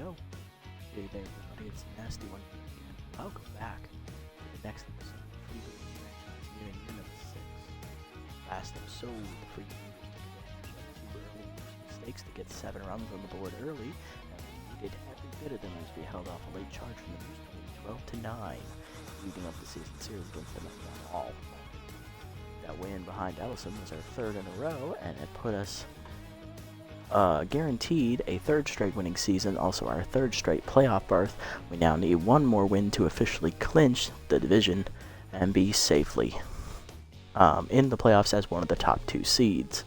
go. Hey there, everybody. It's a nasty one here again. Welcome back to the next episode of Freebooters franchise here in Unit 6. Last episode, the Freebooters took advantage of 2 early mistakes to get 7 runs on the board early, and we did every bit of them as we held off a late charge from the Booster 12-9, leading up the season series against them all. That win behind Ellison was our 3rd in a row, and it put us guaranteed a 3rd straight winning season, also our 3rd straight playoff berth. We now need 1 more win to officially clinch the division and be safely in the playoffs as one of the top 2 seeds.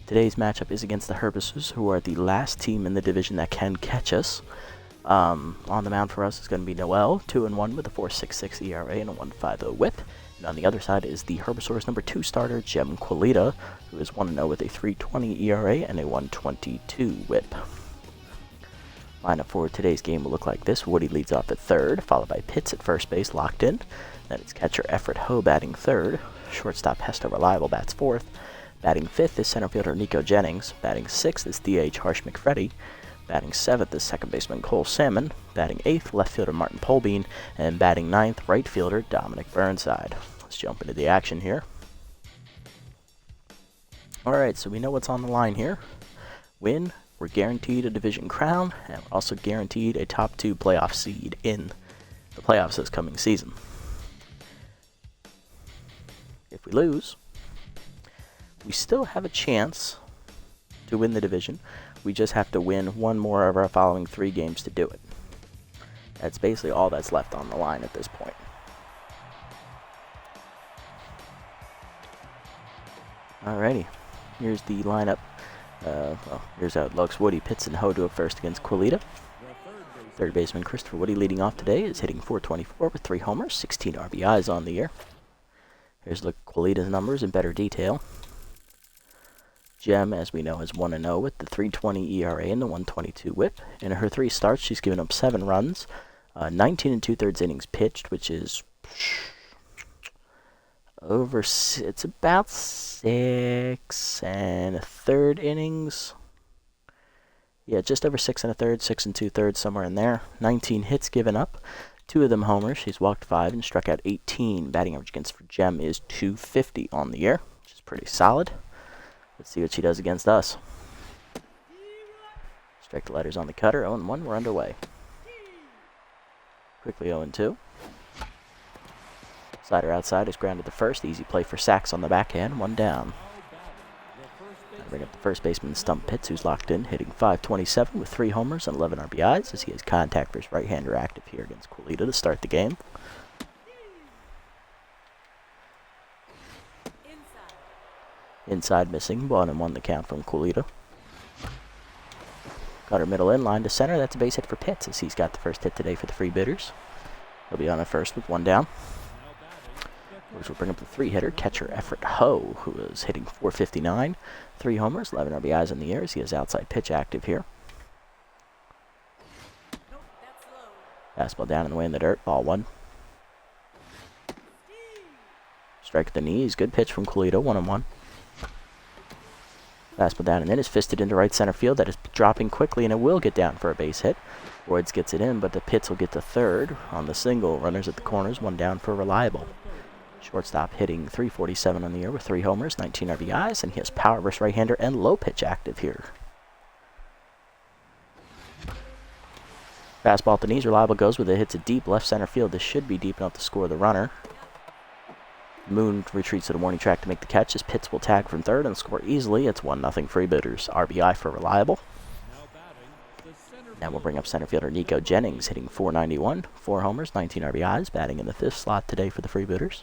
Today's matchup is against the Herbasaurus, who are the last team in the division that can catch us. On the mound for us is going to be Noel, 2-1 with a 4.66 ERA and a 1.50 whip. And on the other side is the Herbasaurus number 2 starter, Jem Quilita, who is 1-0 with a 3.20 ERA and a 1.22 whip. Lineup for today's game will look like this. Woody leads off at 3rd, followed by Pitts at first base, locked in. Then it's catcher Everett Ho batting 3rd. Shortstop Hester Reliable bats 4th. Batting 5th is center fielder Nico Jennings. Batting 6th is DH Harsh McFreddy. Batting 7th is second baseman Cole Salmon. Batting 8th, left fielder Martin Polbean. And batting 9th, right fielder Dominic Burnside. Let's jump into the action here. Alright, so we know what's on the line here. Win, we're guaranteed a division crown, and we're also guaranteed a top 2 playoff seed in the playoffs this coming season. If we lose, we still have a chance to win the division. We just have to win 1 more of our following 3 games to do it. That's basically all that's left on the line at this point. Alrighty, here's the lineup. Here's how it looks. Woody, Pitts, and Ho do it first against Quilita. Third baseman Christopher Woody leading off today is hitting .424 with 3 homers, 16 RBIs on the year. Here's look at Quilita's numbers in better detail. Jem, as we know, is 1-0 with the 3.20 ERA and the 1.22 whip. In her 3 starts, she's given up 7 runs, 19 2/3 innings pitched, which is it's about 6 1/3 innings. Yeah, just over 6 1/3, 6 2/3, somewhere in there. 19 hits given up, 2 of them homers. She's walked 5 and struck out 18. Batting average against for Jem is .250 on the year, which is pretty solid. Let's see what she does against us. Strike the letters on the cutter. 0-1, we're underway. Quickly 0-2. Slider outside is grounded to first. Easy play for Sachs on the backhand. 1 down. Now bring up the first baseman, Stump Pitts, who's locked in, hitting .527 with 3 homers and 11 RBIs, as he has contact for his right-hander active here against Quilita to start the game. Inside missing, 1-1 the count from Quilita. Got her middle in, line to center. That's a base hit for Pitts, as he's got the first hit today for the Freebooters. He'll be on at first with 1 down. Which will bring up the 3-hitter, catcher Everett Ho, who is hitting .459, 3 homers, 11 RBIs in the year, as he is outside pitch active here. Fastball down and away in the dirt, ball 1. Strike at the knees, good pitch from Quilita, 1-1. Fastball down and in is fisted into right center field. That is dropping quickly, and it will get down for a base hit. Royds gets it in, but the Pitts will get to 3rd on the single. Runners at the corners, 1 down for Reliable. Shortstop hitting .347 on the year with 3 homers, 19 RBIs, and he has power versus right-hander and low pitch active here. Fastball at the knees, Reliable goes with it, hits it deep left center field. This should be deep enough to score the runner. Moon retreats to the warning track to make the catch, as Pitts will tag from 3rd and score easily. It's 1-0 Freebooters. RBI for Reliable. Now we'll bring up center fielder Nico Jennings, hitting .491, 4 homers, 19 RBIs, batting in the 5th slot today for the Freebooters.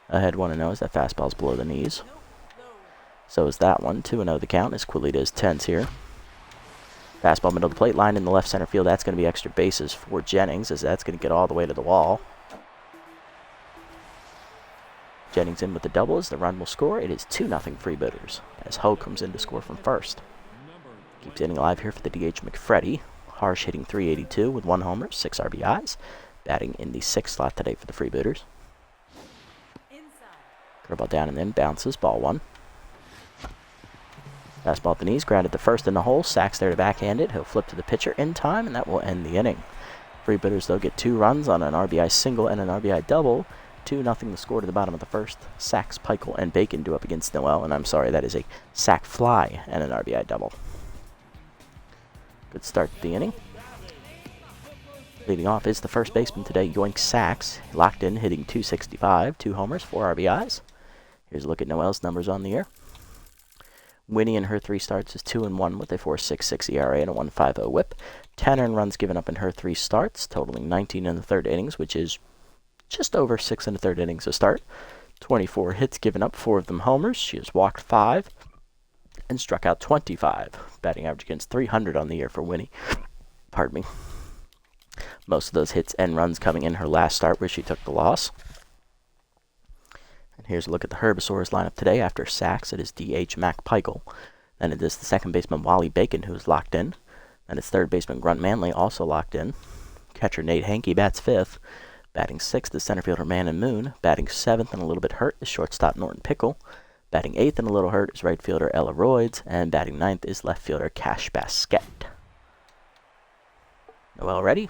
Ahead 1-0 as that fastball's below the knees. So is that one. 2-0 the count as Quilita is tense here. Fastball middle of the plate, line in the left center field. That's going to be extra bases for Jennings, as that's going to get all the way to the wall. Jennings in with the double as the run will score. It is 2-0 Freebooters as Ho comes in to score from first. Keeps inning alive here for the DH McFreddy. Harsh hitting .382 with 1 homer, 6 RBIs. Batting in the 6th slot today for the Freebooters. Curveball down and in, bounces, ball 1. Fastball at the knees, grounded to first in the hole. Sacks there to backhand it. He'll flip to the pitcher in time, and that will end the inning. Freebooters, they'll get 2 runs on an RBI single and an RBI double. 2-0 the score to the bottom of the first. Sacks, Peichel, and Bacon do up against Noel, and I'm sorry, that is a sac fly and an RBI double. Good start to the inning. Leading off is the first baseman today, Yoink Sacks. Locked in, hitting .265, 2 homers, 4 RBIs. Here's a look at Noel's numbers on the year. Winnie in her 3 starts is 2-1 with a 4.66 ERA and a 1.50 WHIP. 10 earned runs given up in her 3 starts, totaling 19 in the 3rd innings, which is just over 6 in the 3rd innings to start. 24 hits given up, 4 of them homers. She has walked 5 and struck out 25. Batting average against .300 on the year for Winnie. Pardon me. Most of those hits and runs coming in her last start where she took the loss. And here's a look at the Herbasaurus lineup today. After Sacks, it is DH Mac Peichel. Then it is the second baseman Wally Bacon, who's locked in. Then it's third baseman Grunt Manley, also locked in. Catcher Nate Hankey bats 5th. Batting 6th is center fielder Man and Moon. Batting 7th and a little bit hurt is shortstop Norton Pickle. Batting 8th and a little hurt is right fielder Ella Royds. And batting 9th is left fielder Cash Basquette. Noel ready?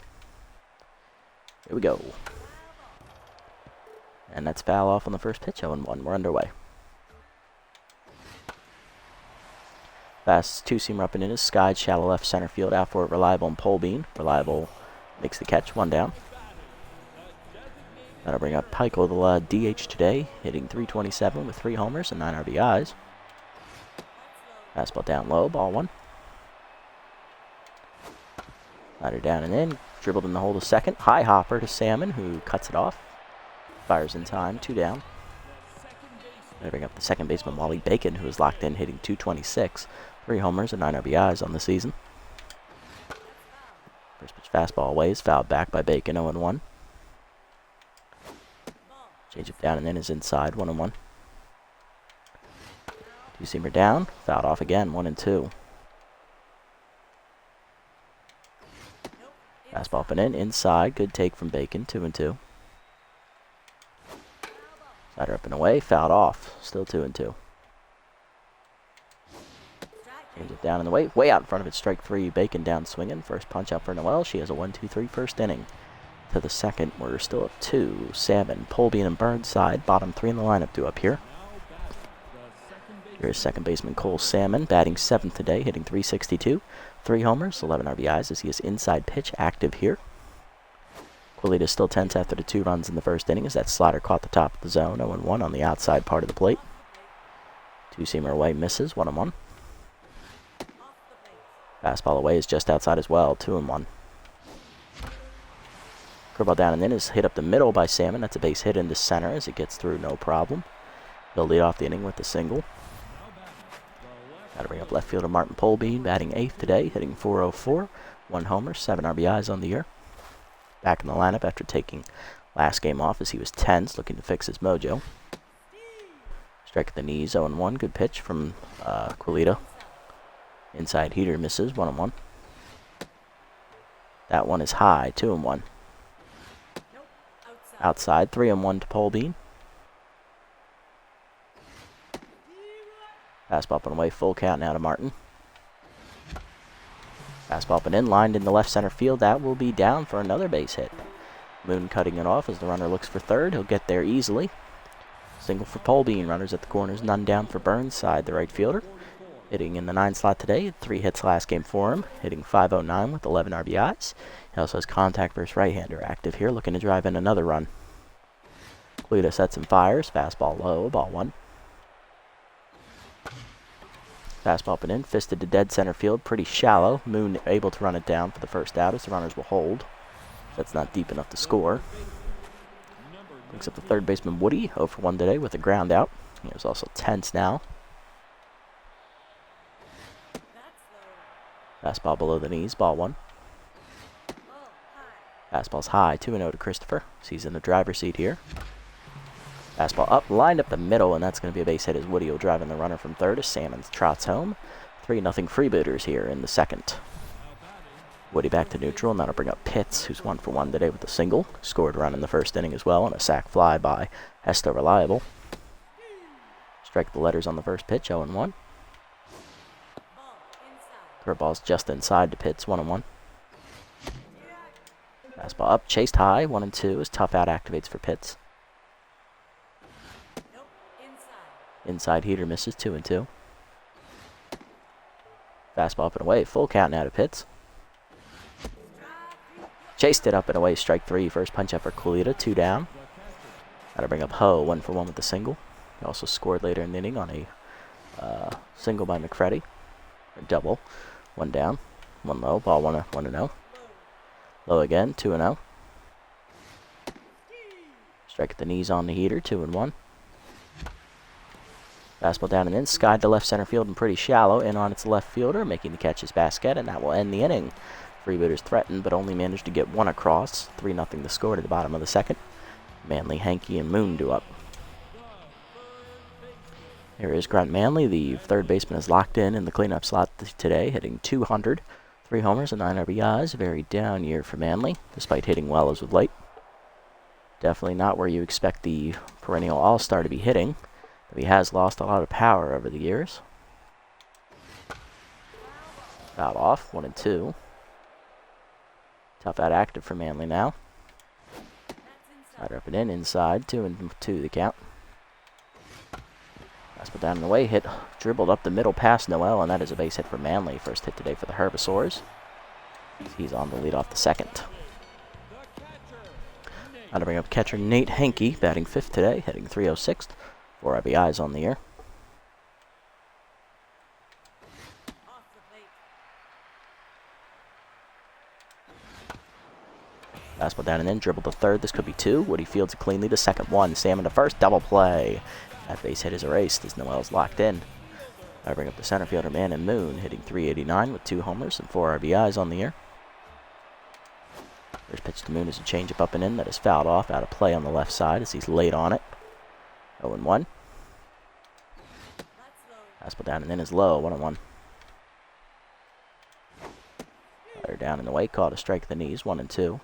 Here we go. And that's foul off on the first pitch, 0-1. We're underway. Fast 2-seamer up and in is skied, shallow left center field, out for it, Reliable and Polbean. Reliable makes the catch, 1 down. That'll bring up Peichel, the DH today, hitting .327 with 3 homers and 9 RBIs. Fastball down low, ball 1. Slider down and in, dribbled in the hole to second. High hopper to Salmon, who cuts it off. Fires in time, 2 down. They bring up the second baseman Wally Bacon, who is locked in, hitting .226, 3 homers and 9 RBIs on the season. First pitch fastball away is fouled back by Bacon, 0-1. Change it down and in is inside, 1-1. 2-seamer down, fouled off again, 1-2. Fastball up and in, inside, good take from Bacon, 2-2. Slider up and away, fouled off, still 2-2. Change it down in the way out in front of it, strike 3, Bacon down swinging. First punch out for Noel, she has a 1-2-3 first inning. To the second, we're still up 2. Salmon, Polbean, and Burnside, bottom 3 in the lineup due up here. Here's second baseman Cole Salmon, batting 7th today, hitting .362. 3 homers, 11 RBIs as he is inside pitch, active here. Quilita still tense after the 2 runs in the first inning as that slider caught the top of the zone, 0-1 on the outside part of the plate. 2-seamer away, misses, 1-1. Fastball away is just outside as well, 2-1. Curveball down and in is hit up the middle by Salmon. That's a base hit into center as it gets through, no problem. He'll lead off the inning with the single. That'll bring up left fielder Martin Polbean, batting 8th today, hitting .404. 1 homer, 7 RBIs on the year. Back in the lineup after taking last game off as he was tense, looking to fix his mojo. Strike at the knees, 0-1. Good pitch from Quilita. Inside heater misses, 1-1. That one is high, 2-1. Outside, 3-1 to Polbean. Fastball up and away, full count now to Martin. Fastball up and in, lined in the left center field. That will be down for another base hit. Moon cutting it off as the runner looks for third. He'll get there easily. Single for Polbean. Runners at the corners, none down for Burnside, the right fielder. Hitting in the 9 slot today. 3 hits last game for him. Hitting .509 with 11 RBIs. He also has contact versus right-hander active here, looking to drive in another run. Quilita sets and fires. Fastball low, ball 1. Fastball up and in, fisted to dead center field, pretty shallow. Moon able to run it down for the first out as the runners will hold. That's not deep enough to score. Brings up the third baseman Woody, 0 for 1 today with a ground out. He was also tense now. Fastball below the knees, ball 1. Fastball's high, 2-0 to Christopher. So he's in the driver's seat here. Fastball up, lined up the middle, and that's going to be a base hit as Woody will drive in the runner from third as Salmon trots home. 3-0 Freebooters here in the second. Woody back to neutral, and that'll bring up Pitts, who's 1 for 1 today with a single. Scored a run in the first inning as well, and a sac fly by Hesta Reliable. Strike the letters on the first pitch, 0-1. Curveball's just inside to Pitts, 1-1. Fastball up, chased high, 1-2 as tough out activates for Pitts. Inside heater misses, 2-2. Fastball up and away, full count now to Pitts. Chased it up and away, strike 3, first punch up for Kulita, 2 down. That'll bring up Ho, 1-for-1 with the single. He also scored later in the inning on a single by McFreddy. Or double, 1 down, 1 low, ball 1-0. Low again, 2-0. Strike at the knees on the heater, 2-1. Fastball down and in, skied to left center field and pretty shallow. In on its left fielder, making the catch is Basket, and that will end the inning. Freebooters threatened, but only managed to get 1 across. 3-0 the score to the bottom of the second. Manley, Hankey, and Moon due up. Here is Grant Manley. The third baseman is locked in the cleanup slot today, hitting .200. 3 homers and 9 RBIs. Very down year for Manley, despite hitting well as of late. Definitely not where you expect the perennial all-star to be hitting. He has lost a lot of power over the years. Fouled off, 1-2. Tough out active for Manley now. Slider up and in, inside, 2-2 the count. Fastball down and away, hit, dribbled up the middle past Noel, and that is a base hit for Manley. First hit today for the Herbasaurus. He's on the lead off the second. Now to bring up catcher Nate Hankey, batting 5th today, hitting .306. 4 RBIs on the year. Fastball down and in, dribble to third. This could be 2. Woody fields it cleanly to second 1. Salmon to first, double play. That base hit is erased as Noel's locked in. I bring up the center fielder, Man and Moon, hitting .389 with 2 homers and 4 RBIs on the year. First pitch to Moon is a changeup up and in that is fouled off, out of play on the left side as he's late on it. 0-1. Fastball down and in is low, 1-1. Slider down and away, called a strike at the knees, 1-2.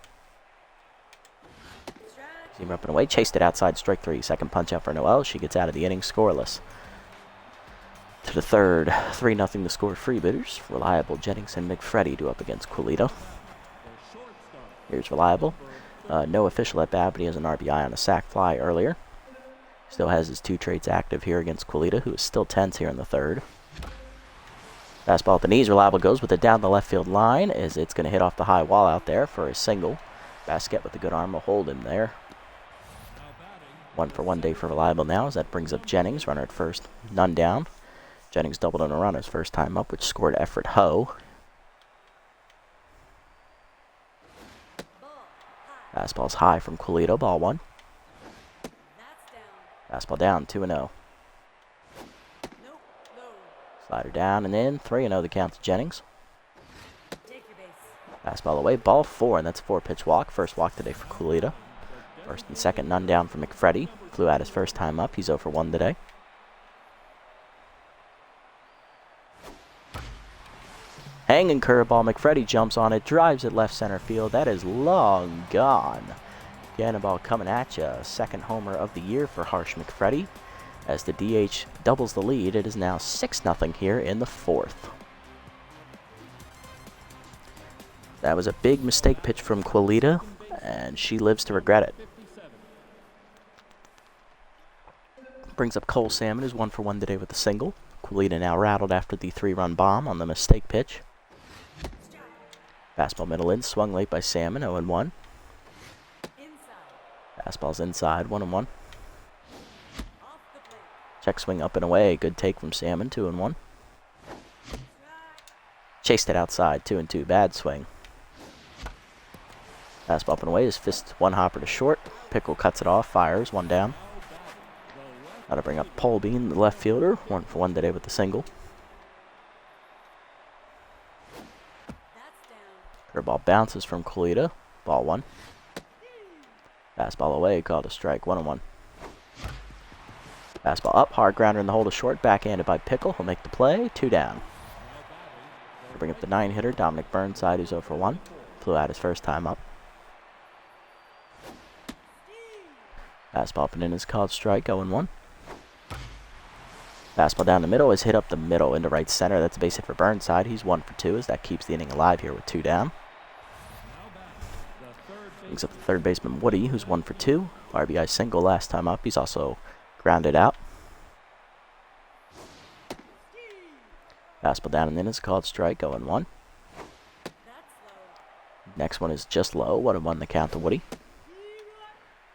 Seamer up and away, chased it outside, strike 3. Second punch out for Noel. She gets out of the inning scoreless. To the third, 3-0 the score. Freebooters. Reliable, Jennings, and McFreddy do up against Quilito. Here's Reliable. No official at bat, but he has an RBI on a sac fly earlier. Still has his 2 traits active here against Quilita, who is still tense here in the third. Fastball at the knees. Reliable goes with it down the left field line as it's going to hit off the high wall out there for a single. Basket with a good arm will hold him there. 1-for-1 day for Reliable now as that brings up Jennings. Runner at first, none down. Jennings doubled on a run his first time up, which scored Everett Ho. Fastball's high from Quilito, ball 1. Fastball down, 2-0. Slider down and in, 3-0 the count to Jennings. Fastball away, ball 4, and that's a 4-pitch walk. First walk today for Quilito. First and second, none down for McFreddy. Flew out his first time up. He's 0-for-1 today. Hanging curveball, McFreddy jumps on it, drives it left center field. That is long gone. Cannonball coming at you. Second homer of the year for Harsh McFreddy. As the DH doubles the lead, it is now 6-0 here in the 4th. That was a big mistake pitch from Quilita, and she lives to regret it. Brings up Cole Salmon, who's 1-for-1 today with a single. Quilita now rattled after the 3-run bomb on the mistake pitch. Fastball middle in, swung late by Salmon, 0-1. Fastball's inside, 1-1. Check swing up and away, good take from Salmon, 2-1. Chased it outside, 2-2, bad swing. Fastball up and away, his fist 1 hopper to short. Pickle cuts it off, fires, 1 down. Now to bring up Paul Bean, the left fielder, 1-for-1 today with the single. Curveball bounces from Quilita, ball 1. Fastball away, called a strike, 1-1. Fastball up, hard grounder in the hole to short, backhanded by Pickle. He'll make the play, 2 down. We'll bring up the 9-hitter, Dominic Burnside, who's 0-for-1. Flew out his first time up. Fastball up and in is called strike, 0-1. Fastball down the middle is hit up the middle into right center. That's a base hit for Burnside. He's 1 for 2 as that keeps the inning alive here with 2 down. Brings up the third baseman Woody, who's 1 for 2. RBI single last time up. He's also grounded out. Fastball down and in is called strike, 0-1. Next one is just low, 1-1 the count to Woody.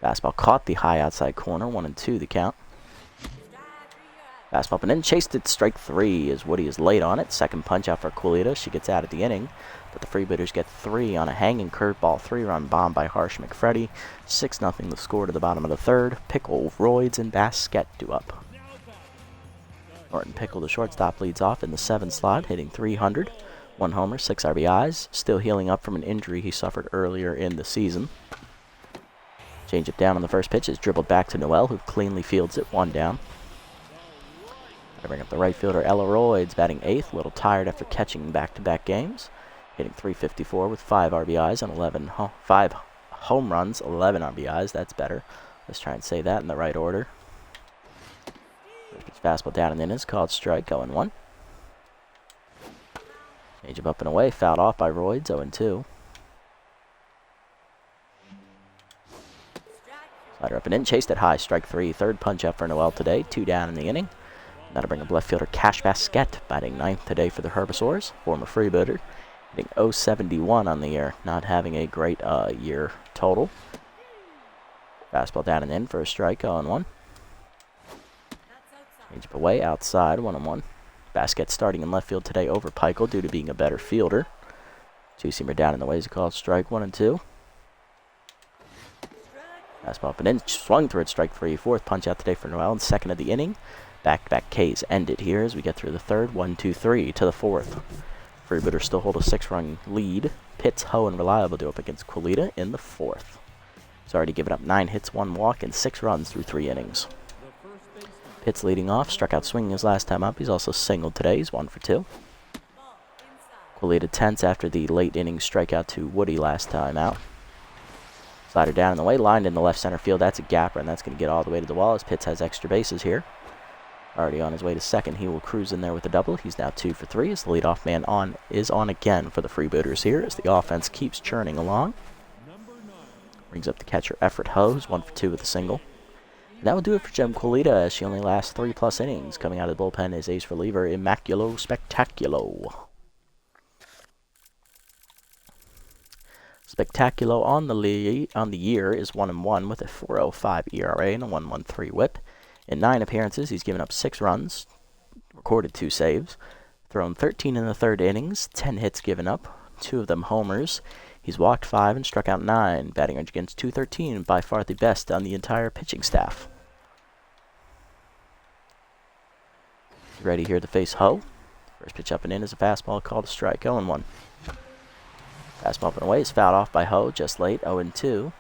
Fastball caught the high outside corner, 1-2 the count. Fastball up and in, chased it, strike 3 as Woody is late on it. Second punch out for Quilita. She gets out of the inning, but the Freebooters get 3 on a hanging curveball, 3-run bomb by Harsh McFreddy. 6-0 the score to the bottom of the third. Pickle, Roids, and Basquette do up. Norton Pickle, the shortstop, leads off in the 7th slot, hitting .300. 1 homer, 6 RBIs. Still healing up from an injury he suffered earlier in the season. Change it down on the first pitch is dribbled back to Noel, who cleanly fields it, 1 down. I bring up the right fielder, Ella Roids, batting 8th, a little tired after catching back-to-back games. Hitting .354 with 5 RBIs and 5 home runs, 11 RBIs. That's better. Let's try and say that in the right order. First pitch fastball down and in is called strike, 0-1. Change up and away, fouled off by Roids, 0-2. Slider up and in, chased it high, strike 3. Third punch out for Noel today, 2 down in the inning. That'll bring up left fielder Cash Basquette, batting 9th today for the Herbasaurus, former Freebooter. Hitting .071 on the year, not having a great year total. Fastball down and in for a strike, 0-1. Change up away, outside, 1-1. Basquette starting in left field today over Peichel due to being a better fielder. 2-seamer down in the way is called strike, 1-2. Fastball up and in, swung through it, strike 3. Fourth punch out today for Noel in 2nd of the inning. Back-to-back Ks ended here as we get through the 3rd, 1-2-3 to the 4th. Freebooters still hold a 6-run lead. Pitts, Ho, and Reliable do up against Quilita in the 4th. He's already given up 9 hits, 1 walk, and 6 runs through 3 innings. Pitts leading off, struck out swinging his last time up. He's also singled today. He's 1 for 2. Quilita tense after the late inning strikeout to Woody last time out. Slider down in the way, lined in the left center field. That's a gapper, and that's going to get all the way to the wall as Pitts has extra bases here. Already on his way to 2nd. He will cruise in there with a double. He's now 2 for 3 as the leadoff man is on again for the Freebooters here as the offense keeps churning along. Brings up the catcher Effort Ho, who's 1 for 2 with a single. And that will do it for Gem Quilita as she only lasts 3+ innings. Coming out of the bullpen is ace reliever Immaculo Spectaculo. Spectaculo on the year is 1-1 with a 4.05 ERA and a 1.13 WHIP. In 9 appearances, he's given up 6 runs, recorded 2 saves, thrown 13 in the 3rd innings, 10 hits given up, 2 of them homers. He's walked 5 and struck out 9, batting average against .213, by far the best on the entire pitching staff. He's ready here to face Ho. First pitch up and in is a fastball called a strike, 0-1. Fastball up and away is fouled off by Ho, just late, 0-2.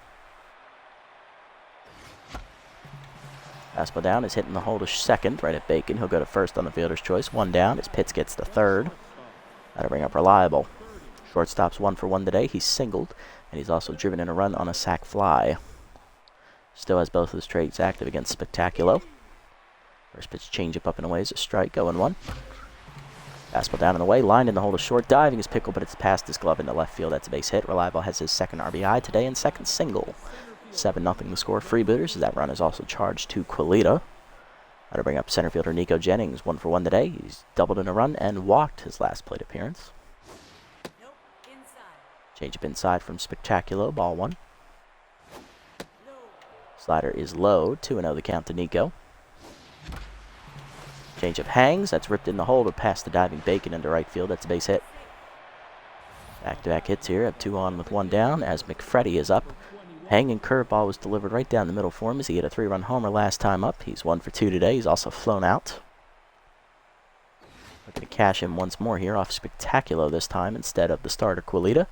Fastball down is hitting the hole to 2nd, right at Bacon. He'll go to 1st on the fielder's choice. 1 down as Pitts gets the 3rd. That'll bring up Reliable. Shortstop's 1 for 1 today. He's singled, and he's also driven in a run on a sac fly. Still has both of his traits active against Spectaculo. First pitch changeup up and away is a strike, 0-1. Fastball down and away, lined in the hole to short, diving his Pickle, but it's past his glove into left field. That's a base hit. Reliable has his 2nd RBI today and 2nd single. 7-0 the score. Freebooters as that run is also charged to Quilita. That'll bring up center fielder Nico Jennings, 1 for 1 today. He's doubled in a run and walked his last plate appearance. Change up inside from Spectaculo, ball 1. Slider is low, 2-0 the count to Nico. Change up hangs, that's ripped in the hole to pass the diving Bacon into right field. That's a base hit. Back-to-back hits here, have 2 on with 1 down as McFreddy is up. Hanging curveball was delivered right down the middle for him as he hit a 3-run homer last time up. He's 1 for 2 today. He's also flown out. Looking to cash him once more here off Spectaculo this time instead of the starter Quilita.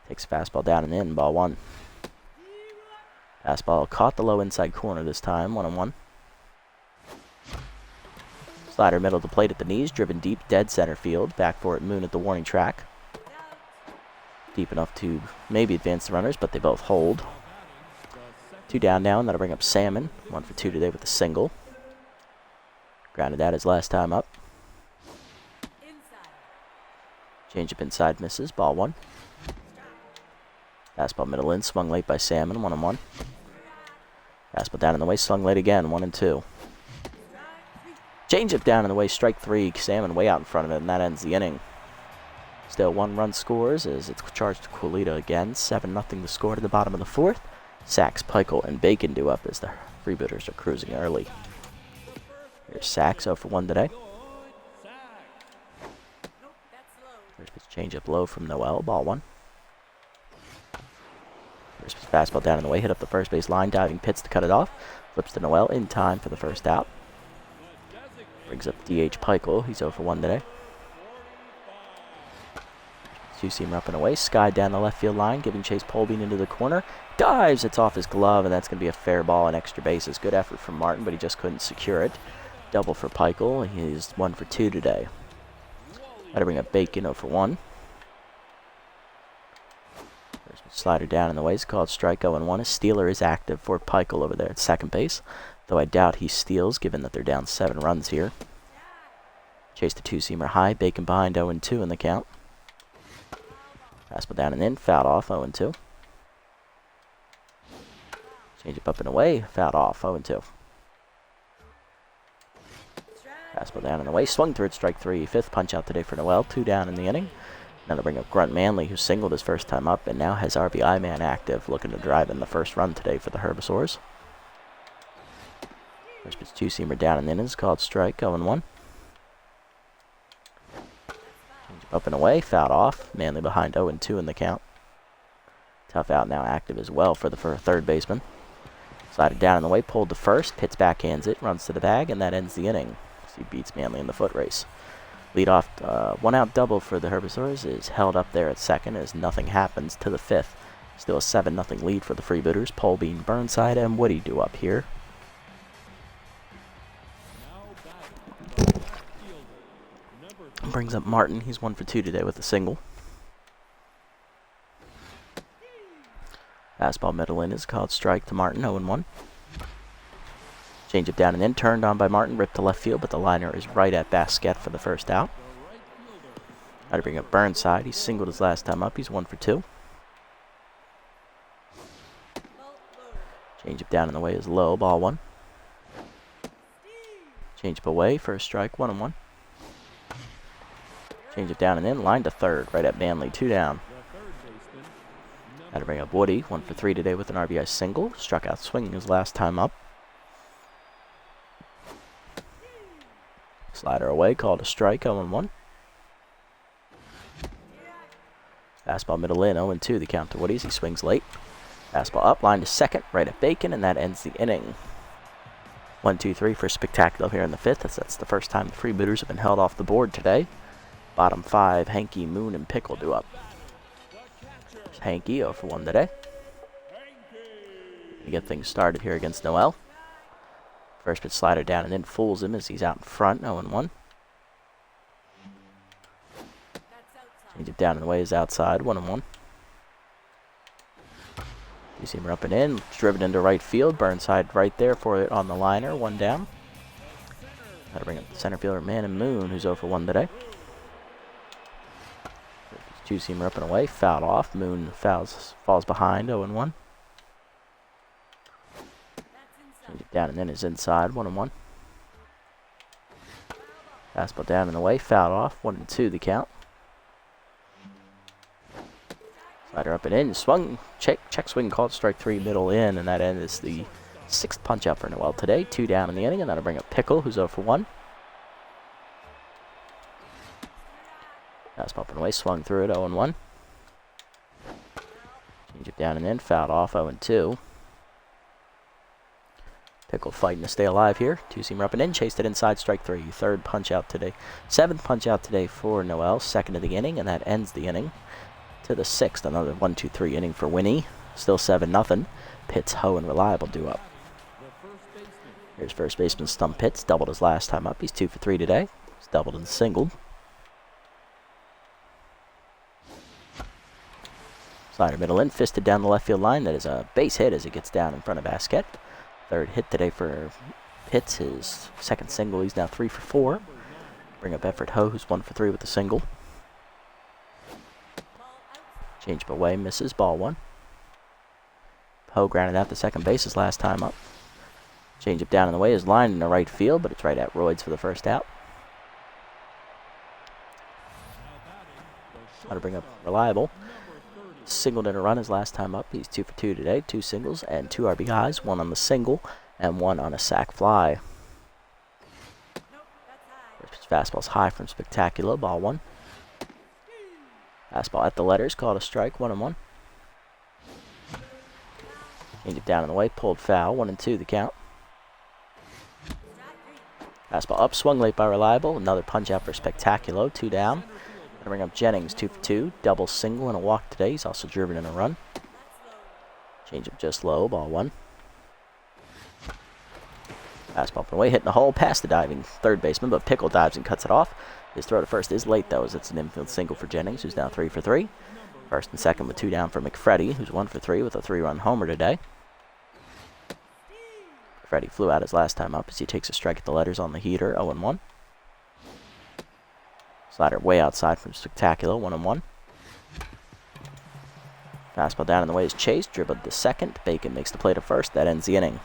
Takes fastball down and in, ball 1. Fastball caught the low inside corner this time, 1-1. Slider middle of the plate at the knees, driven deep, dead center field. Back for it, Moon at the warning track. Deep enough to maybe advance the runners, but they both hold. 2 down now, and that'll bring up Salmon. 1 for 2 today with a single. Grounded out his last time up. Changeup inside misses. Ball 1. Fastball middle in. Swung late by Salmon. 1-1. Fastball down in the way. Swung late again. 1-2. Changeup down in the way. Strike 3. Salmon way out in front of it, and that ends the inning. Still 1 run scores as it's charged to Quilita again. 7-0 the score to the bottom of the 4th. Sachs, Peichel, and Bacon due up as the Freebooters are cruising early. Here's Sachs 0 for 1 today. First pitch changeup low from Noel. Ball 1. First pitch fastball down in the way. Hit up the first base line. Diving Pitts to cut it off. Flips to Noel in time for the first out. Brings up DH Peichel. He's 0 for 1 today. Two-seamer up and away. Sky down the left field line, giving Chase Polbean into the corner. Dives. It's off his glove, and that's going to be a fair ball and extra bases. Good effort from Martin, but he just couldn't secure it. Double for Peichel. He's 1 for 2 today. Got to bring up Bacon 0 for 1. First slider down in the way. It's called strike 0-1. A stealer is active for Peichel over there at second base, though I doubt he steals given that they're down 7 runs here. Chase the two-seamer high. Bacon behind 0-2 in the count. Fastball down and in. Fouled off 0-2. Changeup up and away. Fouled off 0-2. Fastball down and away. Swung through it. Strike 3. 5th punch out today for Noel. 2 down in the inning. Now to bring up Grunt Manley, who singled his first time up and now has RBI man active, looking to drive in the first run today for the Herbasaurus. First pitch two-seamer down in the innings, called strike 0-1. Up and away, fouled off. Manley behind 0-2 in the count. Tough out now active as well for the third baseman. Slided down in the way, pulled to first. Pitts backhands it, runs to the bag, and that ends the inning. He beats Manley in the foot race. Leadoff 1-out double for the Herbasaurus is held up there at second as nothing happens to the 5th. Still a 7-0 lead for the Freebooters. Polbean, Burnside, and Woody due up here. Brings up Martin. He's 1 for 2 today with a single. Fastball middle in is called strike to Martin, 0-1. Changeup down and in, turned on by Martin, ripped to left field, but the liner is right at basket for the first out. Got to bring up Burnside. He singled his last time up. He's 1 for 2. Changeup down in the way is low, ball 1. Changeup away for a strike, 1-1. Changeup down and in, line to third, right at Manley, 2 down. Got to bring up Woody, 1 for 3 today with an RBI single. Struck out swinging his last time up. Slider away, called a strike, 0-1. Fastball middle in, 0-2, the count to Woody as he swings late. Fastball up, line to second, right at Bacon, and that ends the inning. 1-2-3 for Spectacular here in the 5th. That's the first time the Freebooters have been held off the board today. Bottom 5, Hanky, Moon, and Pickle due up. There's Hanky, 0 for 1 today. We get things started here against Noel. First pitch slider down and in, fools him as he's out in front, 0-1. Changeup down in the way is outside, 1-1. You see him up and in, driven into right field. Burnside right there for it on the liner, 1 down. Got to bring up the center fielder, Man and Moon, who's 0 for 1 today. Two-seamer up and away, fouled off. Moon falls behind, 0-1. Changeup down and in is inside, 1-1. Fastball down and away, fouled off, 1-2 the count. Slider up and in, swung, check swing, called strike 3, middle in, and that end is the 6th punch out for Noel today. 2 down in the inning, and that'll bring up Pickle, who's 0 for 1. Fastball up and away, swung through it, 0-1. Changeup down and in, fouled off, 0-2. Pickle fighting to stay alive here. Two-seamer up and in, chased it inside, strike 3. 3rd punch out today. 7th punch out today for Noel, 2nd of the inning, and that ends the inning. To the 6th, another 1-2-3 inning for Winnie. Still 7-0. Pitts, Ho, and Reliable due up. Here's first baseman Stump Pitts. Doubled his last time up. He's 2 for 3 today. He's doubled and singled. Slider middle in, fisted down the left field line. That is a base hit as it gets down in front of basket. 3rd hit today for hits his second single. He's now 3 for 4. Bring up Effort Ho, who's 1 for 3 with a single. Change up away, misses, ball 1. Ho grounded out the second base his last time up. Change up down in the way is lined in the right field, but it's right at Royds for the first out. How to bring up Reliable. Singled in a run his last time up. He's 2 for 2 today. 2 singles and 2 RBIs. 1 on the single and 1 on a sac fly. First fastball's high from Spectacular. Ball 1. Fastball at the letters. Called a strike. 1-1. Change it down in the way. Pulled foul. 1-2 the count. Fastball up. Swung late by Reliable. Another punch out for Spectacular. 2 down. Bring up Jennings, 2 for 2, double single and a walk today. He's also driven in a run. Change up just low, ball 1. Fastball up and away, hitting the hole past the diving third baseman, but Pickle dives and cuts it off. His throw to first is late though, as it's an infield single for Jennings, who's now 3 for 3. First and second with 2 down for McFreddy, who's 1 for 3 with a 3-run homer today. McFreddy flew out his last time up as he takes a strike at the letters on the heater, 0-1. Slider way outside from Spectacular, 1-1. Fastball down in the way is chased, dribbled to second. Bacon makes the play to first. That ends the inning.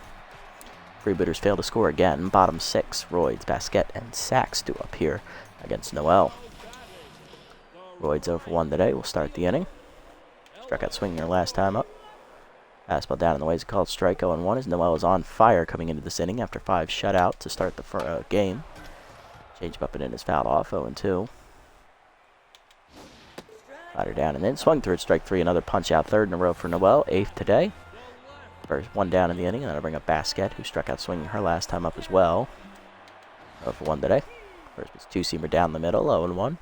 Freebooters fail to score again. Bottom 6, Royds, Basquet, and Sachs do up here against Noel. Royds 0 for 1 today. Will start the inning. Struck out swinging her last time up. Fastball down in the way is called strike, 0-1 as Noel is on fire coming into this inning after 5 shutout to start the game. Change up and in is fouled off, 0-2. Slider down and in. Swung through it, strike 3. Another punch out, 3rd in a row for Noel. 8th today. First 1 down in the inning. And then I'll bring up Basquet, who struck out swinging her last time up as well. 0 for 1 today. First was 2-seamer down the middle, 0-1.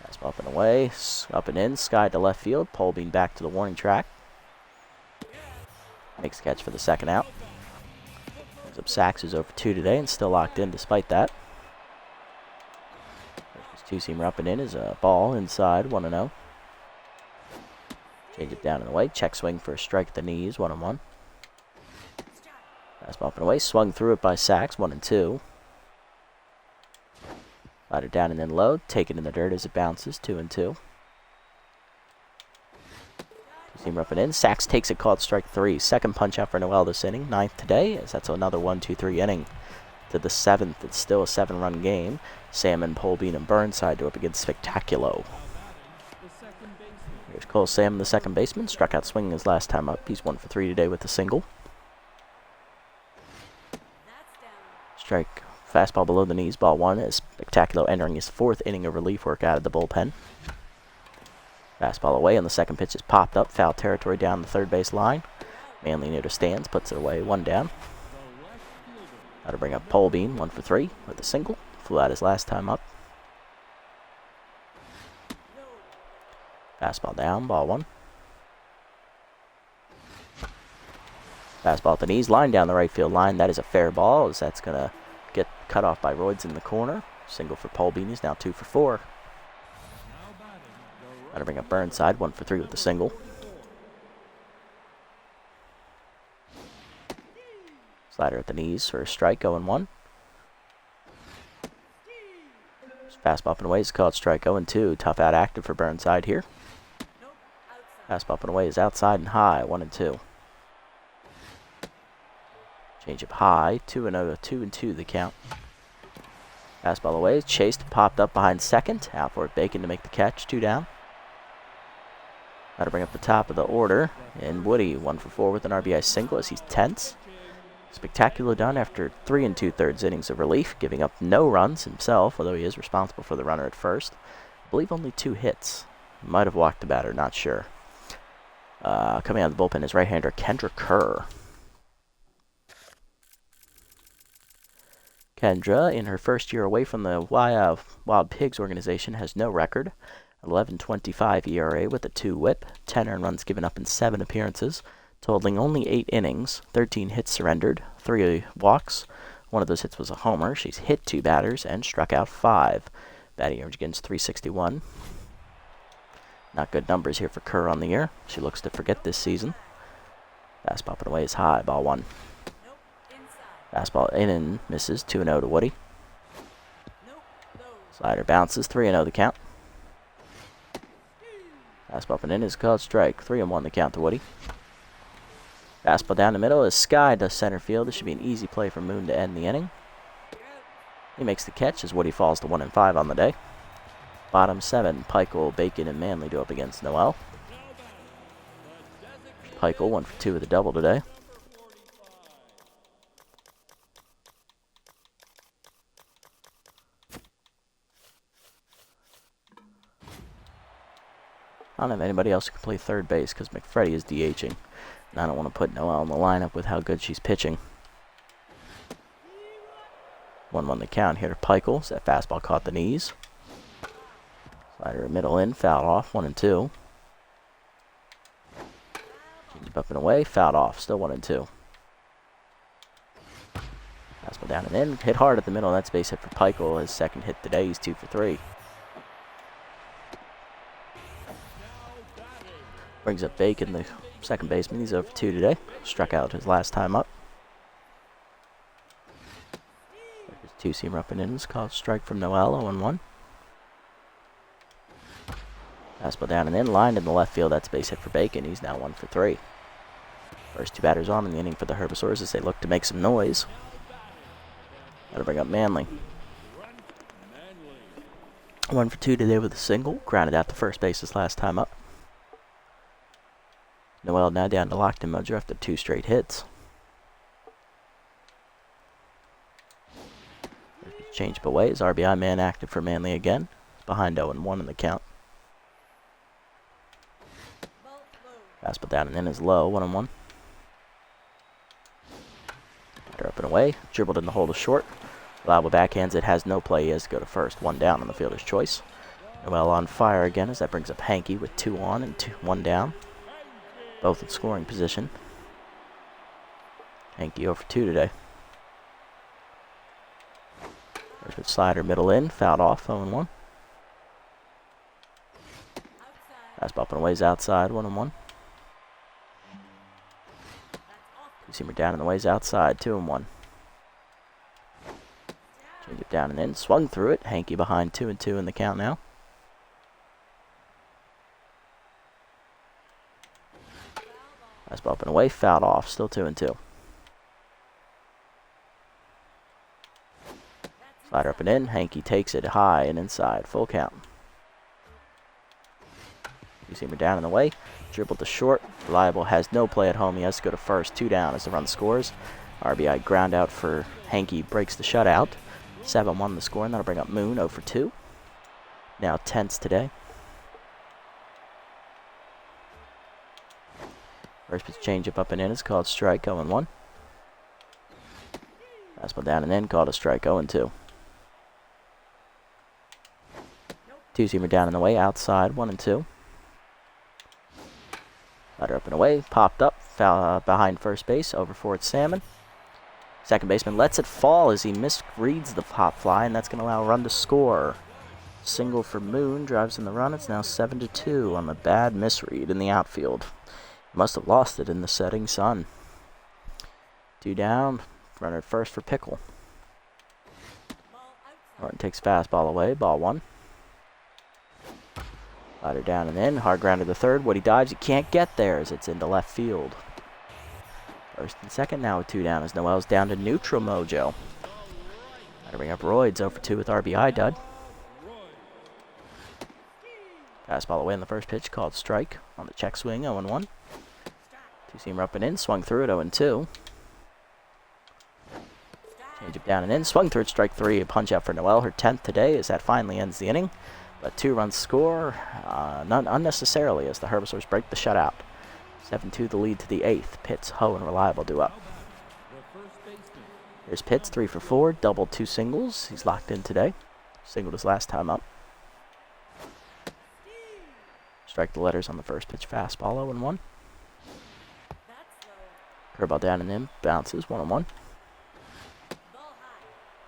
Fastball up and away. Up and in. Sky to left field. Polbean back to the warning track. Makes the catch for the second out. Brings up Sachs, who's 0 for 2 today and still locked in despite that. 2-seamer up and in is a ball inside, 1-0. Change it down in the way. Check swing for a strike at the knees, 1-1. Fastball up and away. Swung through it by Sachs, 1-2. Slider down and in low. Taken in the dirt as it bounces, 2-2. 2-seamer up and in. Sachs takes it, called strike 3. Second punch out for Noel this inning, 9th today, as that's another 1-2-3 inning. To the 7th, it's still a 7-run game. Salmon, Polbean, and Burnside do up against Spectacular. Here's Cole Salmon, the second baseman. Struck out swinging his last time up. He's 1 for 3 today with a single. Strike, fastball below the knees, ball 1, as Spectacular entering his 4th inning of relief work out of the bullpen. Fastball away, and the second pitch is popped up. Foul territory down the third base line. Manley near the stands, puts it away, 1 down. Now to bring up Polbean, 1 for 3 with a single. Flew out his last time up. Fastball down, ball 1. Fastball at the knees, line down the right field line. That is a fair ball, as that's going to get cut off by Royds in the corner. Single for Polbean. He's now 2 for 4. Now to bring up Burnside, 1 for 3 with the single. Slider at the knees for a strike, 0-1. Fastball up and away is called strike, 0-2. Tough out active for Burnside here. Fastball up and away is outside and high, 1-2. Change up high, 2-0, 2-2 the count. Fastball away is chased, popped up behind second. Out for it, Bacon to make the catch, 2 down. Got to bring up the top of the order. And Woody, 1 for 4 with an RBI single as he's tense. Spectacular done after 3 2/3 innings of relief, giving up no runs himself, although he is responsible for the runner at first. I believe only 2 hits. Might have walked the batter, not sure. Coming out of the bullpen is right-hander Kendra Kerr. Kendra, in her first year away from the Wild Pigs organization, has no record. 11.25 ERA with a 2 whip, 10 earned runs given up in 7 appearances, totaling only 8 innings, 13 hits surrendered, 3 walks. One of those hits was a homer. She's hit 2 batters and struck out 5. Batting average against .361. Not good numbers here for Kerr on the year. She looks to forget this season. Fastball up and away is high, ball 1. Fastball in and misses. 2-0 to Woody. Slider bounces. 3-0 the count. Fastball up and in is called strike. 3-1 the count to Woody. Fastball down the middle is skied to center field. This should be an easy play for Moon to end the inning. He makes the catch as Woody falls to 1-5 on the day. Bottom 7, Peichel, Bacon, and Manley do up against Noel. Peichel 1 for 2 with a double today. I don't have anybody else who can play third base because McFreddy is DHing. And I don't want to put Noel in the lineup with how good she's pitching. 1-1 the count here to Peichel. That fastball caught the knees. Slider middle in, fouled off, 1-2. Change up and away, fouled off, still 1-2. Fastball down and in, hit hard at the middle. That's base hit for Peichel. His second hit today, he's 2 for 3. Brings up Bacon, the second baseman. He's 0 for 2 today. Struck out his last time up. Two-seamer up and in is called strike from Noel, 0-1. Fastball down and in, lined in the left field. That's base hit for Bacon. He's now 1 for 3. First 2 batters on in the inning for the Herbasaurus as they look to make some noise. Gotta bring up Manley. 1 for 2 today with a single. Grounded out to first base his last time up. Noel now down to locked-in Mojo after 2 straight hits. Change up away. His RBI man active for Manley again. He's behind 0-1 in the count. Fastball down and in is low, 1-1. Batter up and away. Dribbled in the hole to short. Reliable backhands. It has no play. He has to go to first. 1 down on the fielder's choice. Noel on fire again as that brings up Hanky with 2 on and 1 down. Both in scoring position. Hanky 0 for 2 today. First slider middle in, fouled off, 0-1. Fastball up and away is outside, 1-1. Two-seamer down and the ways outside, 2-1. Change it down and in, swung through it. Hanky behind 2-2 in the count now. Fastball up and away, fouled off, still 2-2. Slider up and in, Hanky takes it high and inside, full count. Two-seamer down and away, dribbled to short. Reliable has no play at home, he has to go to first, 2 down as the run scores. RBI ground out for Hanky, breaks the shutout. 7-1 the score, and that'll bring up Moon, 0 for 2. Now tense today. First pitch changeup up and in is called strike, 0-1. Fastball down and in, called a strike, 0-2. Two-seamer down and away, outside, 1-2. Batter up and away, popped up, foul, behind first base, over for it, Salmon. Second baseman lets it fall as he misreads the hop fly, and that's going to allow a run to score. Single for Moon, drives in the run. It's now 7-2 on the bad misread in the outfield. Must have lost it in the setting sun. 2 down, runner at first for Pickle. Martin takes fastball away, ball 1. Slider down and in, hard ground to the third. Woody dives, he can't get there as it's into left field. First and second now with 2 down as Noel's down to neutral mojo. Gotta bring up Royds, 0 for 2 with RBI dud. Fastball away in the first pitch, called strike on the check swing, 0-1. Two-seamer up and in, swung through it, 0-2. Change it down and in, swung through it, strike 3. A punch out for Noel, her 10th today as that finally ends the inning. But 2-run score, not unnecessarily as the Herbasaurus break the shutout. 7-2 the lead to the 8th. Pitts, Ho, and Reliable do up. Here's Pitts, 3 for 4, doubled 2 singles. He's locked in today. Singled his last time up. Strike the letters on the first pitch, fastball, 0-1. Curveball down and in, bounces, 1-1.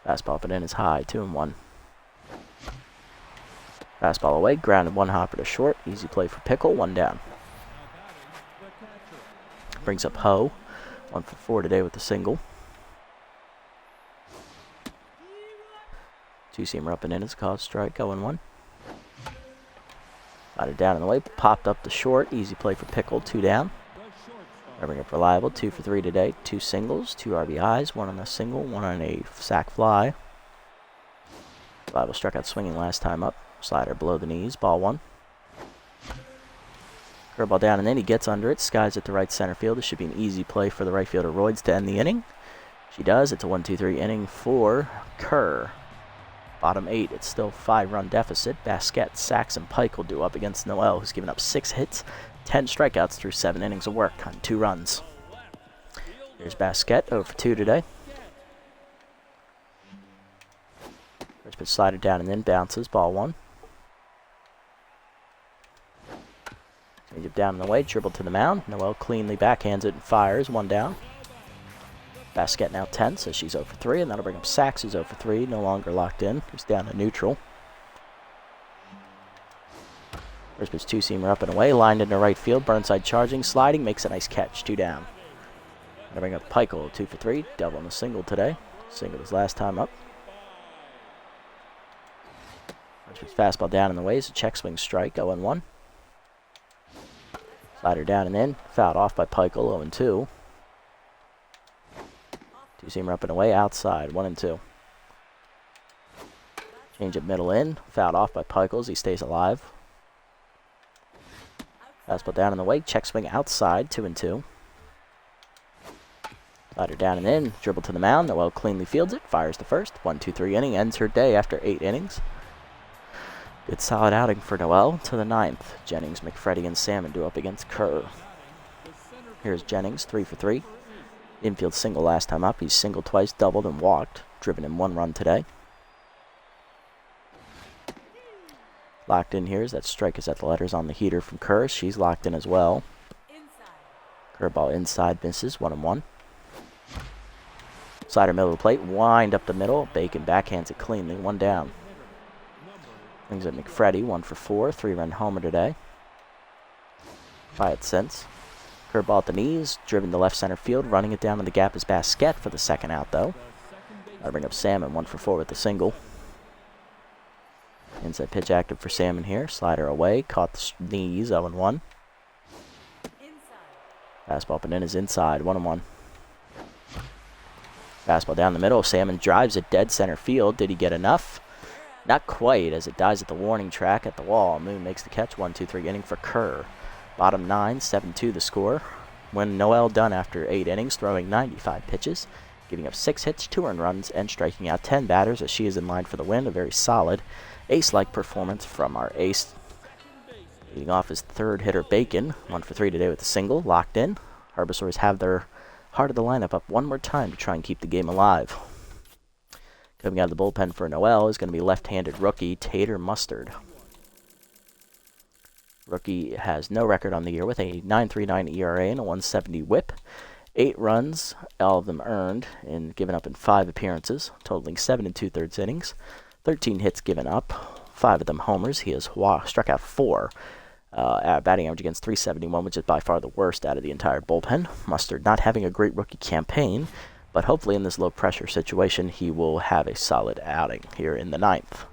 Fastball up and in is high, 2-1. Fastball away, grounded 1 hopper to short. Easy play for Pickle, 1 down. Brings up Ho, 1 for 4 today with the single. Two-seamer up and in is a called strike, 0-1. Got it down in the way, popped up the short, easy play for Pickle, 2 down. Bring up Reliable, 2 for 3 today, 2 singles, 2 RBIs, 1 on a single, 1 on a sac fly. Reliable struck out swinging last time up, slider below the knees, ball 1. Curveball down and in, he gets under it, skies at the right center field. This should be an easy play for the right fielder Royds to end the inning. She does, it's a 1-2-3 inning for Kerr. Bottom 8, it's still 5-run deficit. Basquette, Sachs, and Pike will do up against Noel, who's given up 6 hits, 10 strikeouts through 7 innings of work on 2 runs. Here's Basquette, 0 for 2 today. First pitch slider down and in, bounces, ball 1. Change it down and away, dribble to the mound. Noel cleanly backhands it and fires, 1 down. Basquette now 10, so she's 0 for 3, and that'll bring up Sachs, who's 0 for 3, no longer locked in. He's down to neutral. First pitch two-seamer up and away, lined into right field. Burnside charging, sliding, makes a nice catch, 2 down. That'll bring up Peichel, 2 for 3, double and a single today. Single his last time up. First pitch fastball down in the way, is a check swing strike, 0-1. Slider down and in, fouled off by Peichel, 0-2. Two-seamer up and away, outside, 1-2. Change it middle in, fouled off by Peichels, he stays alive. Fastball down and away, check swing outside, 2-2. Slider down and in, dribble to the mound, Noel cleanly fields it, fires the first, 1-2-3 inning, ends her day after 8 innings. Good solid outing for Noel to the 9th. Jennings, McFreddy, and Salmon do up against Kerr. Here's Jennings, 3 for 3. Infield single last time up. He's singled twice, doubled, and walked. Driven in 1 run today. Locked in here is that strike is at the letters on the heater from Kerr. She's locked in as well. Curveball inside misses, 1-1. Slider middle of the plate, wind up the middle. Bacon backhands it cleanly, 1 down. Brings up McFreddy, 1 for 4, 3-run homer today. Quiet sense. Curveball at the knees, driven to left center field, running it down in the gap is Basquette for the 2nd out, though. That'll bring up Salmon, 1 for 4 with the single. Inside pitch active for Salmon here. Slider away, caught the knees, 0-1. Fastball up and in is inside, 1-1. Fastball down the middle, Salmon drives it dead center field. Did he get enough? Not quite, as it dies at the warning track at the wall. Moon makes the catch, 1-2-3 inning for Kerr. Bottom 9, 7-2 the score. When Noel done after 8 innings, throwing 95 pitches, giving up 6 hits, 2 earned runs, and striking out 10 batters as she is in line for the win. A very solid ace-like performance from our ace. Leading off his 3rd hitter, Bacon, 1 for 3 today with a single, locked in. Herbasaurus have their heart of the lineup up 1 more time to try and keep the game alive. Coming out of the bullpen for Noel is going to be left-handed rookie Tater Mustard. Rookie has no record on the year with a 9.39 ERA and a 170 whip. 8 runs, all of them earned, and given up in 5 appearances, totaling 7 2/3 innings. 13 hits given up, 5 of them homers. He has struck out 4. Batting average against .371, which is by far the worst out of the entire bullpen. Mustard not having a great rookie campaign, but hopefully in this low-pressure situation, he will have a solid outing here in the 9th.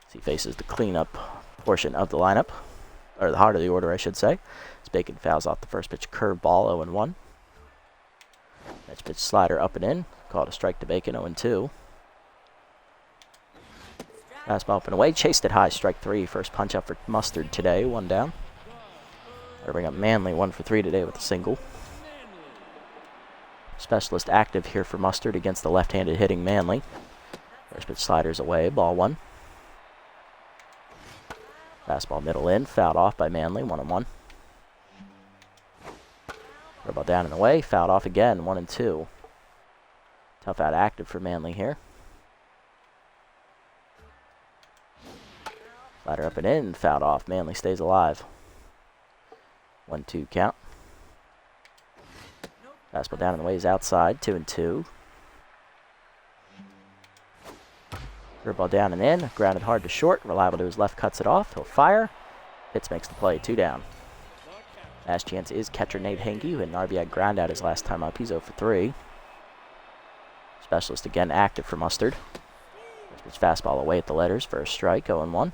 As he faces the cleanup portion of the lineup. Or the heart of the order, I should say. As Bacon fouls off the first pitch, curveball, 0-1. Next pitch, slider up and in. Called a strike to Bacon, 0-2. Fastball up and away, chased it high, strike 3. First punch up for Mustard today, 1 down. That'll bring up Manley, 1 for 3 today with a single. Specialist active here for Mustard against the left-handed hitting Manley. First pitch, sliders away, ball 1. Fastball middle in, fouled off by Manley, 1-1. Curveball down and away, fouled off again, 1-2. Tough out active for Manley here. Slider up and in, fouled off. Manley stays alive. 1-2 count. Fastball down and away is outside, 2-2. Curveball down and in, grounded hard to short. Reliable to his left, cuts it off. He'll fire. Pitts makes the play, 2 down. Last chance is catcher Nate Henke, who had an RBI ground out his last time up. He's 0 for 3. Specialist again active for Mustard. Pitch fastball away at the letters for a strike, 0-1.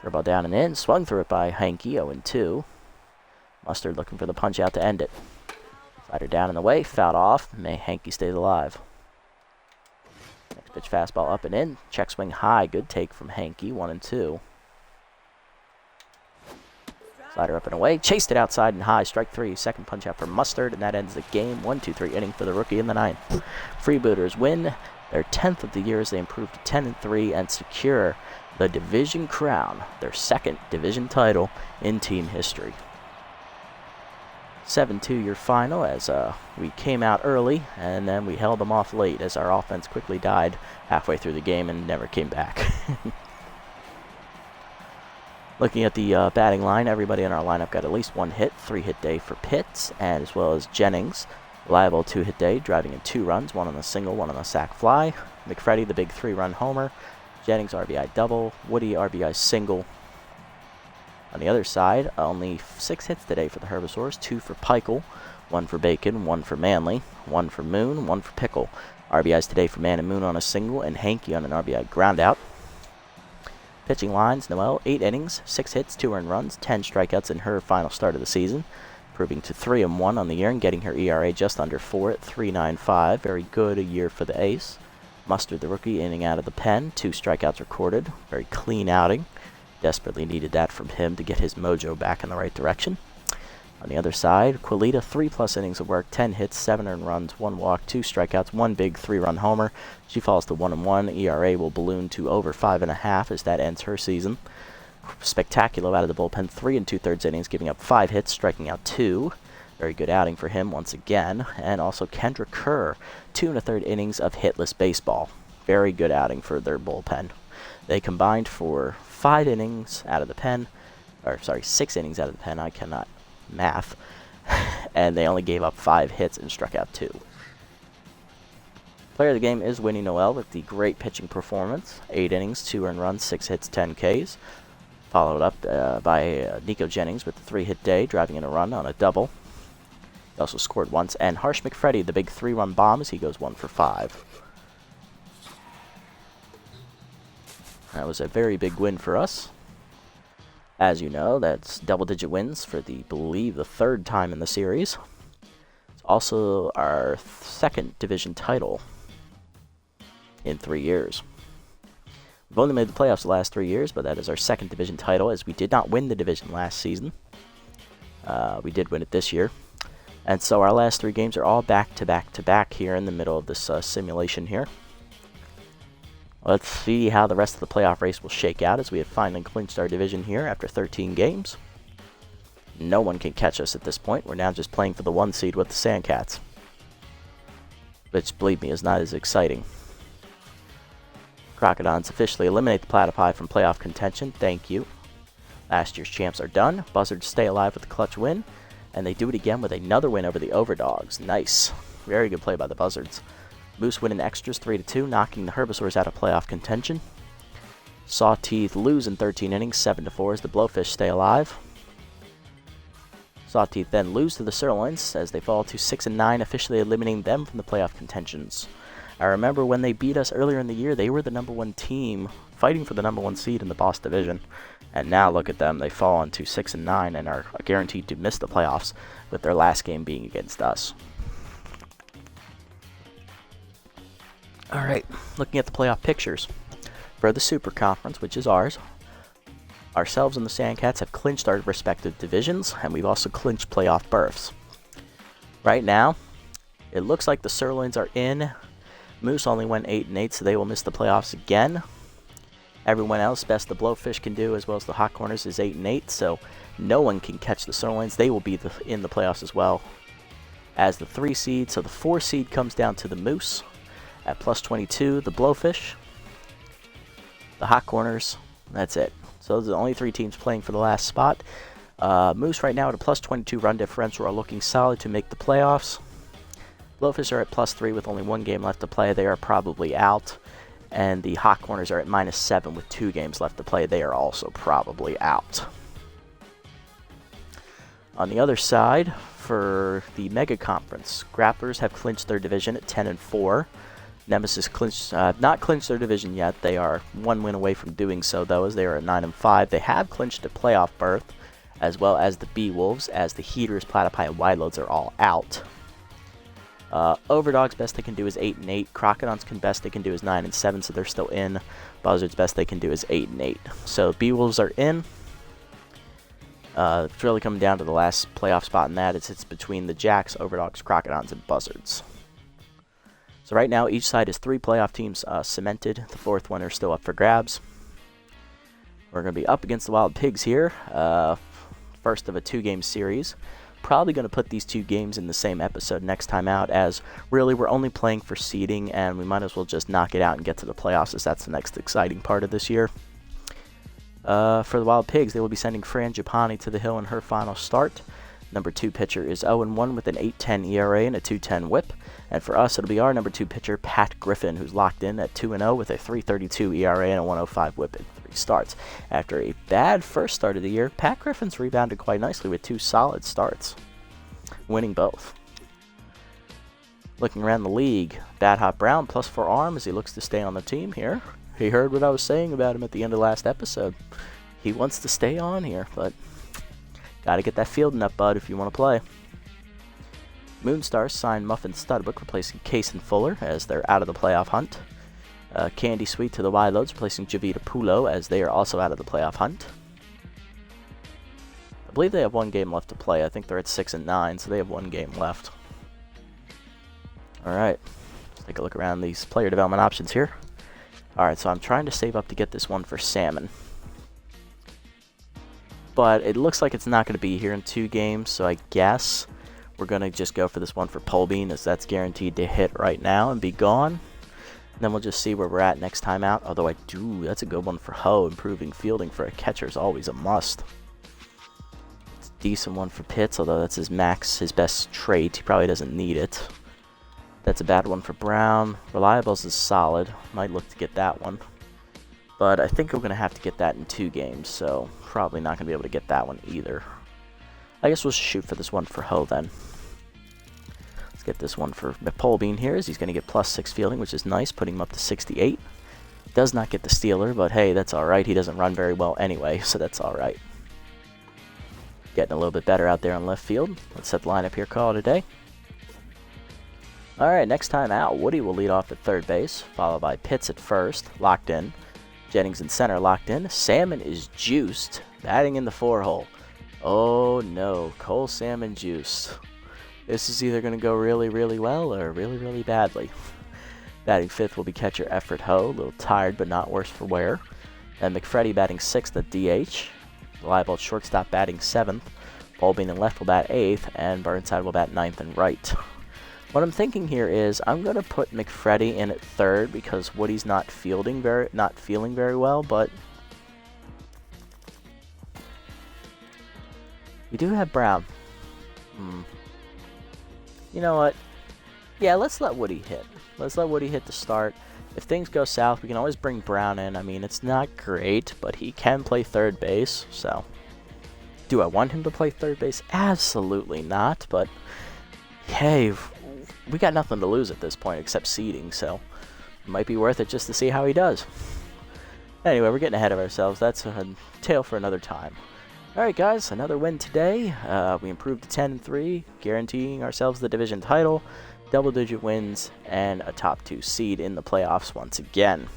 Curveball down and in, swung through it by Hanky, 0-2. Mustard looking for the punch out to end it. Slider down in the way, fouled off. Hanky stays alive. Next pitch fastball up and in, check swing high, good take from Hanky, 1-2. Slider up and away, chased it outside and high, strike 3. Second punch out for Mustard, and that ends the game. 1-2-3 inning for the rookie in the 9th. Freebooters win their 10th of the year as they improve to 10-3 and secure the division crown, their 2nd division title in team history. 7-2 your final as we came out early and then we held them off late as our offense quickly died halfway through the game and never came back. Looking at the batting line, everybody in our lineup got at least 1 hit, 3-hit day for Pitts, and as well as Jennings. Reliable 2-hit day, driving in 2 runs, 1 on a single, 1 on a sac fly. McFreddy, the big 3-run homer. Jennings, RBI double. Woody, RBI single. On the other side, only 6 hits today for the Herbasaurus, 2 for Pikel, 1 for Bacon, 1 for Manley, 1 for Moon, 1 for Pickle. RBIs today for Man and Moon on a single, and Hanky on an RBI groundout. Pitching lines, Noel, 8 innings, 6 hits, 2 earned runs, 10 strikeouts in her final start of the season, improving to 3-1 on the year and getting her ERA just under 4 at 3.95. Very good a year for the ace. Mustard, the rookie, inning out of the pen, 2 strikeouts recorded. Very clean outing. Desperately needed that from him to get his mojo back in the right direction. On the other side, Quilita, 3+ innings of work, 10 hits, 7 earned runs, 1 walk, 2 strikeouts, 1 big 3-run homer. She falls to 1-1. ERA will balloon to over 5.5 as that ends her season. Spectacular out of the bullpen, 3 2/3 innings, giving up 5 hits, striking out 2. Very good outing for him once again. And also Kendra Kerr, 2 1/3 innings of hitless baseball. Very good outing for their bullpen. They combined for 5 innings out of the pen, or sorry, 6 innings out of the pen. I cannot math. And they only gave up 5 hits and struck out 2. Player of the game is Winnie Noel with the great pitching performance. 8 innings, 2 earned runs, 6 hits, 10 Ks. Followed up by Nico Jennings with a 3-hit day, driving in a run on a double. He also scored once. And Harsh McFreddy, the big 3-run bomb, as he goes 1 for 5. That was a very big win for us. As you know, that's double-digit wins for the 3rd time in the series. It's also our 2nd division title in 3 years. We've only made the playoffs the last 3 years, but that is our 2nd division title, as we did not win the division last season. We did win it this year. And so our last 3 games are all back-to-back-to-back here in the middle of this simulation here. Let's see how the rest of the playoff race will shake out as we have finally clinched our division here after 13 games. No one can catch us at this point. We're now just playing for the 1 seed with the Sandcats, which, believe me, is not as exciting. Crocodons officially eliminate the Platypi from playoff contention. Thank you. Last year's champs are done. Buzzards stay alive with a clutch win, and they do it again with another win over the Overdogs. Nice. Very good play by the Buzzards. Moose win in extras 3-2, knocking the Herbasaurs out of playoff contention. Sawteeth lose in 13 innings, 7-4 as the Blowfish stay alive. Sawteeth then lose to the Sirloins as they fall to 6-9, officially eliminating them from the playoff contentions. I remember when they beat us earlier in the year, they were the #1 team fighting for the #1 seed in the Boss Division. And now look at them, they fall into 6-9 and are guaranteed to miss the playoffs, with their last game being against us. Alright, looking at the playoff pictures. For the Super Conference, which is ours, ourselves and the Sandcats have clinched our respective divisions, and we've also clinched playoff berths. Right now, it looks like the Sirloins are in. Moose only went 8-8, so they will miss the playoffs again. Everyone else, best the Blowfish can do, as well as the Hot Corners, is 8-8, so no one can catch the Sirloins. They will be in the playoffs as well as the 3 seed, so the 4 seed comes down to the Moose. At +22, the Blowfish, the Hot Corners, that's it. So those are the only 3 teams playing for the last spot. Moose right now at a +22 run differential are looking solid to make the playoffs. Blowfish are at +3 with only 1 game left to play. They are probably out. And the Hot Corners are at -7 with 2 games left to play. They are also probably out. On the other side, for the Mega Conference, Grapplers have clinched their division at 10-4. Nemesis not clinched their division yet. They are 1 win away from doing so, though, as they are at 9-5. They have clinched a playoff berth, as well as the B-Wolves, as the Heaters, Platypi, and Wideloads are all out. Overdog's best they can do is 8-8. Crocodon's best they can do is 9-7, so they're still in. Buzzard's best they can do is 8-8. So B-Wolves are in. It's really coming down to the last playoff spot in that. It's between the Jacks, Overdogs, Crocodons, and Buzzards. So right now, each side has 3 playoff teams cemented. The 4th one are still up for grabs. We're going to be up against the Wild Pigs here. First of a 2-game series. Probably going to put these 2 games in the same episode next time out, as really we're only playing for seeding, and we might as well just knock it out and get to the playoffs, as that's the next exciting part of this year. For the Wild Pigs, they will be sending Fran Giappani to the hill in her final start. Number 2 pitcher is 0-1 with an 8.10 ERA and a 2.10 WHIP. And for us, it'll be our number 2 pitcher, Pat Griffin, who's locked in at 2-0 with a 3.32 ERA and a 1.05 WHIP in 3 starts. After a bad first start of the year, Pat Griffin's rebounded quite nicely with 2 solid starts, winning both. Looking around the league, Bad Hot Brown +4 arm as he looks to stay on the team here. He heard what I was saying about him at the end of last episode. He wants to stay on here, but gotta get that fielding up, bud, if you want to play. Moonstar signed Muffin Studbook, replacing Case and Fuller as they're out of the playoff hunt. Candy Sweet to the Wideloads, replacing Javita Pulo as they are also out of the playoff hunt. I believe they have 1 game left to play. I think they're at 6-9, so they have 1 game left. Alright, let's take a look around these player development options here. Alright, so I'm trying to save up to get this one for Salmon. But it looks like it's not going to be here in 2 games, so I guess we're going to just go for this one for Polbean, as that's guaranteed to hit right now and be gone. And then we'll just see where we're at next time out. Although that's a good one for Ho. Improving fielding for a catcher is always a must. It's a decent one for Pitts, although that's his best trait. He probably doesn't need it. That's a bad one for Brown. Reliables is solid. Might look to get that one. But I think we're going to have to get that in 2 games, so probably not going to be able to get that one either. I guess we'll shoot for this one for Ho then. Let's get this one for Polbean here, as he's going to get +6 fielding, which is nice, putting him up to 68. Does not get the stealer, but hey, that's alright. He doesn't run very well anyway, so that's alright. Getting a little bit better out there on left field. Let's set the lineup here, call it a day. Alright, next time out, Woody will lead off at third base, followed by Pitts at first, locked in. Jennings in center, locked in. Salmon is juiced, batting in the 4-hole. Oh no, Cole Salmon juiced. This is either going to go really, really well or really, really badly. Batting 5th will be catcher Effort Ho, a little tired but not worse for wear. And McFreddy batting 6th at DH. Reliable shortstop batting 7th. Polbean in left will bat 8th, and Burnside will bat 9th and right. What I'm thinking here is I'm going to put McFreddy in at 3rd because Woody's not feeling very well, but we do have Brown. You know what? Yeah, let's let Woody hit. Let's let Woody hit to start. If things go south, we can always bring Brown in. I mean, it's not great, but he can play third base, so. Do I want him to play third base? Absolutely not, but hey, we got nothing to lose at this point except seeding, so it might be worth it just to see how he does. Anyway, we're getting ahead of ourselves. That's a tale for another time. Alright guys, another win today. We improved to 10-3, guaranteeing ourselves the division title, double-digit wins, and a top 2 seed in the playoffs once again.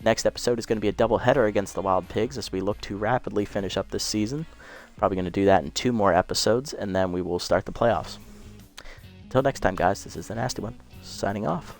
Next episode is going to be a doubleheader against the Wild Pigs as we look to rapidly finish up this season. Probably going to do that in 2 more episodes, and then we will start the playoffs. Until next time, guys, this is the Nasty One, signing off.